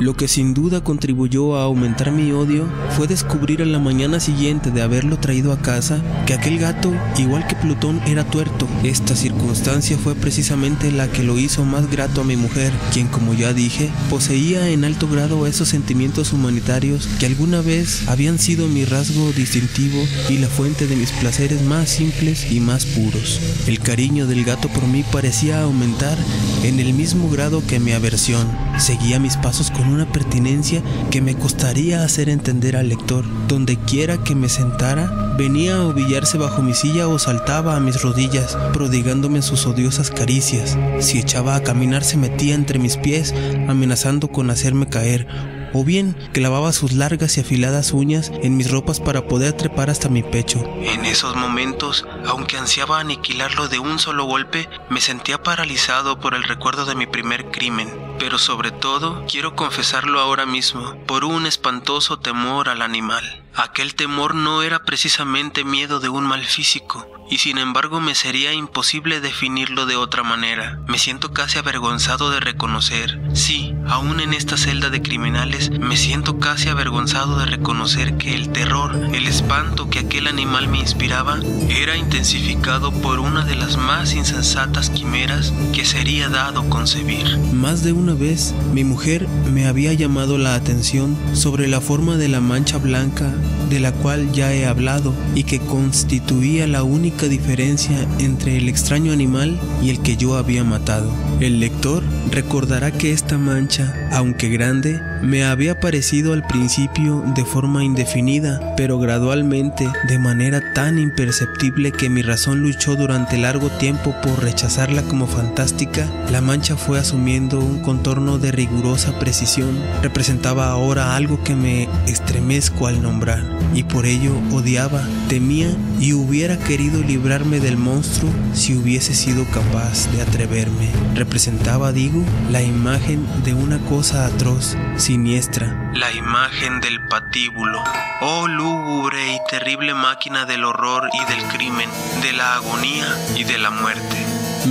Lo que sin duda contribuyó a aumentar mi odio fue descubrir a la mañana siguiente de haberlo traído a casa que aquel gato, igual que Plutón, era tuerto. Esta circunstancia fue precisamente la que lo hizo más grato a mi mujer, quien, como ya dije, poseía en alto grado esos sentimientos humanitarios que alguna vez habían sido mi rasgo distintivo y la fuente de mis placeres más simples y más puros. El cariño del gato por mí parecía aumentar en el mismo grado que mi aversión. Seguía mis pasos con una pertinencia que me costaría hacer entender al lector. Donde quiera que me sentara, venía a ovillarse bajo mi silla o saltaba a mis rodillas, prodigándome sus odiosas caricias. Si echaba a caminar, se metía entre mis pies, amenazando con hacerme caer, o bien clavaba sus largas y afiladas uñas en mis ropas para poder trepar hasta mi pecho. En esos momentos, aunque ansiaba aniquilarlo de un solo golpe, me sentía paralizado por el recuerdo de mi primer crimen. Pero sobre todo, quiero confesarlo ahora mismo, por un espantoso temor al animal. Aquel temor no era precisamente miedo de un mal físico, y sin embargo me sería imposible definirlo de otra manera. Me siento casi avergonzado de reconocer, sí, aún en esta celda de criminales, me siento casi avergonzado de reconocer que el terror, el espanto que aquel animal me inspiraba, era intensificado por una de las más insensatas quimeras que sería dado concebir. Más de una vez, mi mujer me había llamado la atención sobre la forma de la mancha blanca de la cual ya he hablado y que constituía la única diferencia entre el extraño animal y el que yo había matado. El lector recordará que esta mancha, aunque grande, me había parecido al principio de forma indefinida, pero gradualmente de manera tan imperceptible que mi razón luchó durante largo tiempo por rechazarla como fantástica. La mancha fue asumiendo un contorno de rigurosa precisión. Representaba ahora algo que me estremezco al nombrar, y por ello odiaba, temía y hubiera querido librarme del monstruo si hubiese sido capaz de atreverme. Representaba, digo, la imagen de una cosa atroz, siniestra, la imagen del patíbulo. Oh lúgubre y terrible máquina del horror y del crimen, de la agonía y de la muerte.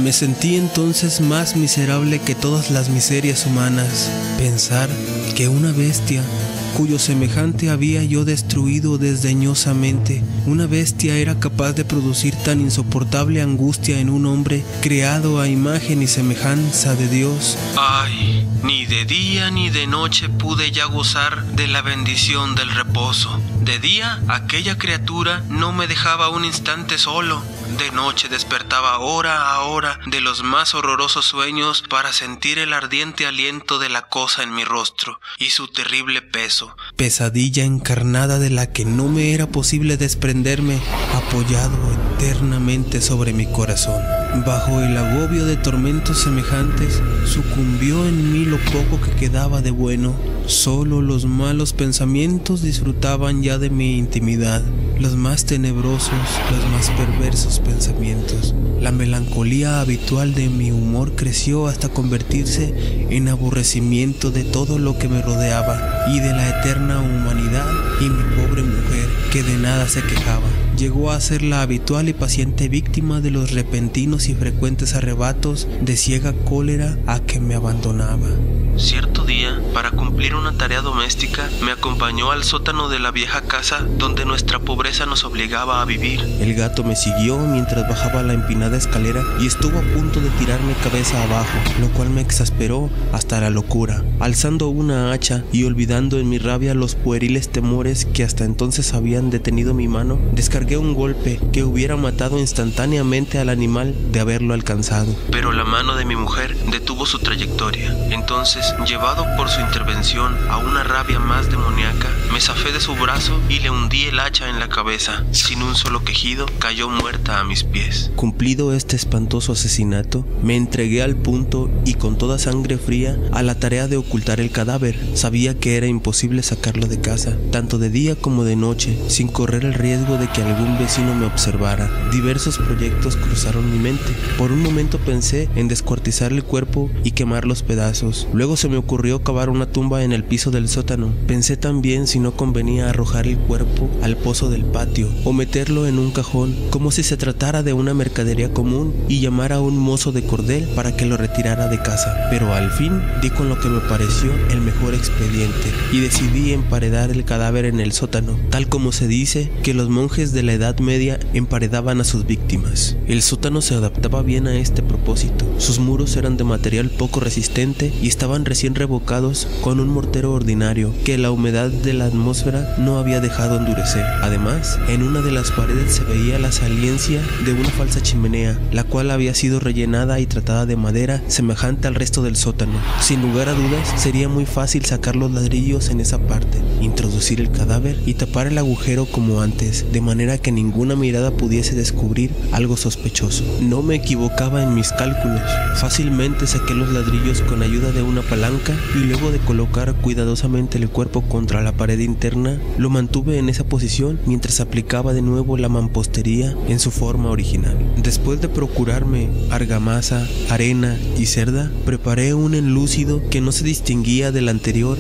Me sentí entonces más miserable que todas las miserias humanas. Pensar que una bestia cuyo semejante había yo destruido desdeñosamente, una bestia era capaz de producir tan insoportable angustia en un hombre creado a imagen y semejanza de Dios. ¡Ay! Ni de día ni de noche pude ya gozar de la bendición del reposo. De día, aquella criatura no me dejaba un instante solo. De noche despertaba hora a hora de los más horrorosos sueños para sentir el ardiente aliento de la cosa en mi rostro y su terrible peso. Pesadilla encarnada de la que no me era posible desprenderme, apoyado eternamente sobre mi corazón. Bajo el agobio de tormentos semejantes, sucumbió en mí lo poco que quedaba de bueno. Solo los malos pensamientos disfrutaban ya de mi intimidad, los más tenebrosos, los más perversos pensamientos. La melancolía habitual de mi humor creció hasta convertirse en aborrecimiento de todo lo que me rodeaba y de la eterna humanidad y mi pobre mujer, que de nada se quejaba. Llegó a ser la habitual y paciente víctima de los repentinos y frecuentes arrebatos de ciega cólera a que me abandonaba. Cierto día, para cumplir una tarea doméstica, me acompañó al sótano de la vieja casa donde nuestra pobreza nos obligaba a vivir. El gato me siguió mientras bajaba la empinada escalera y estuvo a punto de tirarme cabeza abajo, lo cual me exasperó hasta la locura. Alzando una hacha y olvidando en mi rabia los pueriles temores que hasta entonces habían detenido mi mano, descargué un golpe que hubiera matado instantáneamente al animal de haberlo alcanzado. Pero la mano de mi mujer detuvo su trayectoria. Entonces, llevado por su intervención a una rabia más demoníaca, me zafé de su brazo y le hundí el hacha en la cabeza. Sin un solo quejido, cayó muerta a mis pies. Cumplido este espantoso asesinato, me entregué al punto y con toda sangre fría a la tarea de ocultar el cadáver. Sabía que era imposible sacarlo de casa, tanto de día como de noche, sin correr el riesgo de que algún vecino me observara. Diversos proyectos cruzaron mi mente. Por un momento pensé en descuartizar el cuerpo y quemar los pedazos. Luego se me ocurrió cavar una tumba estaba en el piso del sótano. Pensé también si no convenía arrojar el cuerpo al pozo del patio o meterlo en un cajón, como si se tratara de una mercadería común, y llamar a un mozo de cordel para que lo retirara de casa. Pero al fin di con lo que me pareció el mejor expediente y decidí emparedar el cadáver en el sótano, tal como se dice que los monjes de la Edad Media emparedaban a sus víctimas. El sótano se adaptaba bien a este propósito. Sus muros eran de material poco resistente y estaban recién revocados con un mortero ordinario que la humedad de la atmósfera no había dejado endurecer. Además, en una de las paredes se veía la saliencia de una falsa chimenea, la cual había sido rellenada y tratada de madera semejante al resto del sótano. Sin lugar a dudas, sería muy fácil sacar los ladrillos en esa parte, introducir el cadáver y tapar el agujero como antes, de manera que ninguna mirada pudiese descubrir algo sospechoso. No me equivocaba en mis cálculos. Fácilmente saqué los ladrillos con ayuda de una palanca y luego de colocar cuidadosamente el cuerpo contra la pared interna, lo mantuve en esa posición mientras aplicaba de nuevo la mampostería en su forma original. Después de procurarme argamasa, arena y cerda, preparé un enlúcido que no se distinguía del anterior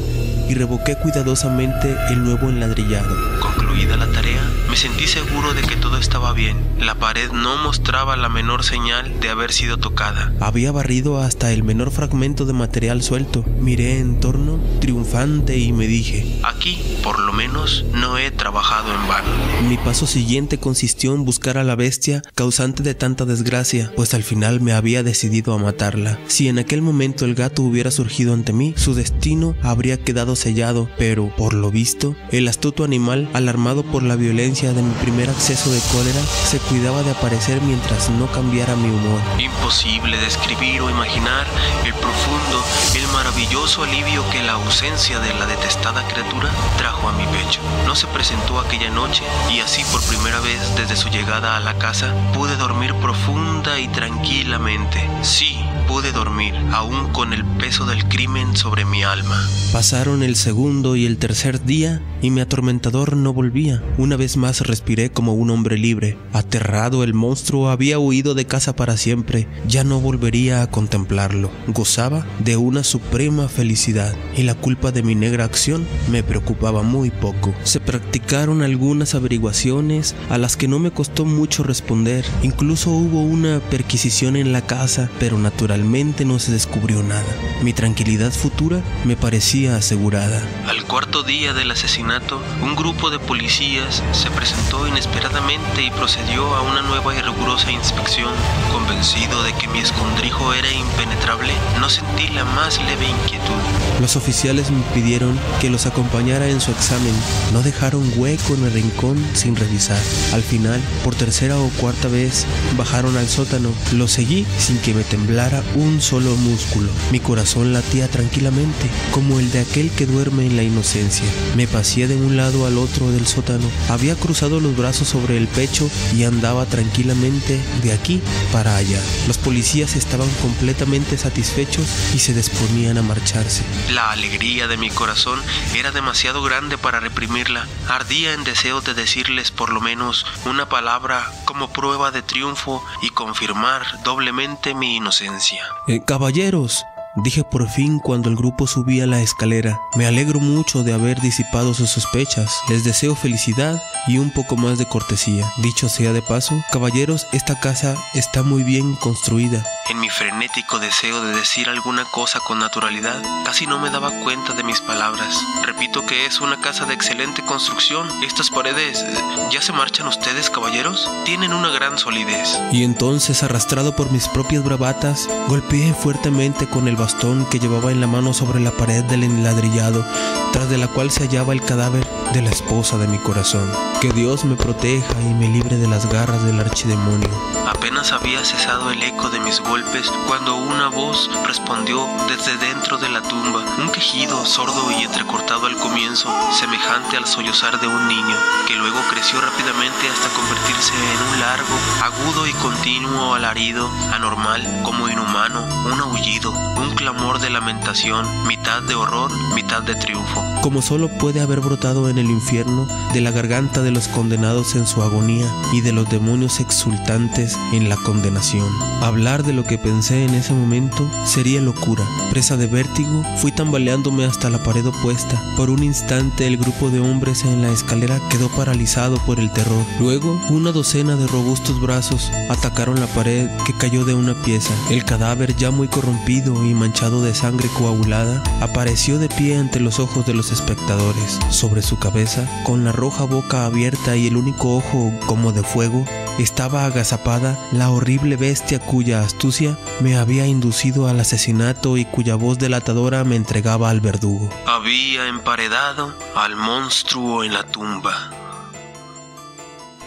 y revoqué cuidadosamente el nuevo enladrillado. Concluida la tarea, me sentí seguro de que todo estaba bien. La pared no mostraba la menor señal de haber sido tocada. Había barrido hasta el menor fragmento de material suelto. Miré en torno, triunfante, y me dije: aquí, por lo menos, no he trabajado en vano. Mi paso siguiente consistió en buscar a la bestia causante de tanta desgracia, pues al final me había decidido a matarla. Si en aquel momento el gato hubiera surgido ante mí, su destino habría quedado sellado, pero, por lo visto, el astuto animal, alarmado por la violencia de mi primer acceso de cólera, se cuidaba de aparecer mientras no cambiara mi humor. Imposible describir o imaginar el profundo, el maravilloso alivio que la ausencia de la detestada criatura trajo a mi pecho. No se presentó aquella noche y así por primera vez desde su llegada a la casa pude dormir profunda y tranquilamente. Sí, pude dormir, aún con el peso del crimen sobre mi alma. Pasaron el segundo y el tercer día y mi atormentador no volvía. Una vez más respiré como un hombre libre. Aterrado, el monstruo había huido de casa para siempre. Ya no volvería a contemplarlo. Gozaba de una suprema felicidad y la culpa de mi negra acción me preocupaba muy poco. Se practicaron algunas averiguaciones a las que no me costó mucho responder. Incluso hubo una perquisición en la casa, pero naturalmente no se descubrió nada. Mi tranquilidad futura me parecía asegurada. Al cuarto día del asesinato, un grupo de policías se presentó inesperadamente y procedió a una nueva y rigurosa inspección. Convencido de que mi escondrijo era impenetrable, no sentí la más leve inquietud. Los oficiales me pidieron que los acompañara en su examen. No dejaron hueco en el rincón sin revisar. Al final, por tercera o cuarta vez, bajaron al sótano. Lo seguí sin que me temblara un solo músculo. Mi corazón latía tranquilamente, como el de aquel que duerme en la inocencia. Me paseé de un lado al otro del sótano. Había cruzado los brazos sobre el pecho y andaba tranquilamente de aquí para allá. Los policías estaban completamente satisfechos y se disponían a marcharse. La alegría de mi corazón era demasiado grande para reprimirla. Ardía en deseo de decirles por lo menos una palabra como prueba de triunfo y confirmar doblemente mi inocencia. Caballeros, dije por fin cuando el grupo subía la escalera. Me alegro mucho de haber disipado sus sospechas. Les deseo felicidad y un poco más de cortesía. Dicho sea de paso, caballeros, esta casa está muy bien construida. En mi frenético deseo de decir alguna cosa con naturalidad, casi no me daba cuenta de mis palabras. Repito que es una casa de excelente construcción. Estas paredes... ¿Ya se marchan ustedes, caballeros? Tienen una gran solidez. Y entonces, arrastrado por mis propias bravatas, golpeé fuertemente con el bastón que llevaba en la mano sobre la pared del enladrillado, tras de la cual se hallaba el cadáver de la esposa de mi corazón. Que Dios me proteja y me libre de las garras del archidemonio. Apenas había cesado el eco de mis golpes cuando una voz respondió desde dentro de la tumba, un quejido sordo y entrecortado al comienzo, semejante al sollozar de un niño, que luego creció rápidamente hasta convertirse en un largo, agudo y continuo alarido, anormal, como inhumano, un aullido, un clamor de lamentación. Mi mitad de horror, mitad de triunfo, como solo puede haber brotado en el infierno de la garganta de los condenados en su agonía y de los demonios exultantes en la condenación. Hablar de lo que pensé en ese momento sería locura. Presa de vértigo, fui tambaleándome hasta la pared opuesta. Por un instante el grupo de hombres en la escalera quedó paralizado por el terror. Luego, una docena de robustos brazos atacaron la pared, que cayó de una pieza. El cadáver, ya muy corrompido y manchado de sangre coagulada, apareció de pie ante los ojos de los espectadores. Sobre su cabeza, con la roja boca abierta y el único ojo como de fuego, estaba agazapada la horrible bestia cuya astucia me había inducido al asesinato y cuya voz delatadora me entregaba al verdugo. Había emparedado al monstruo en la tumba.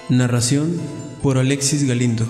Narración por Alexis Galindo.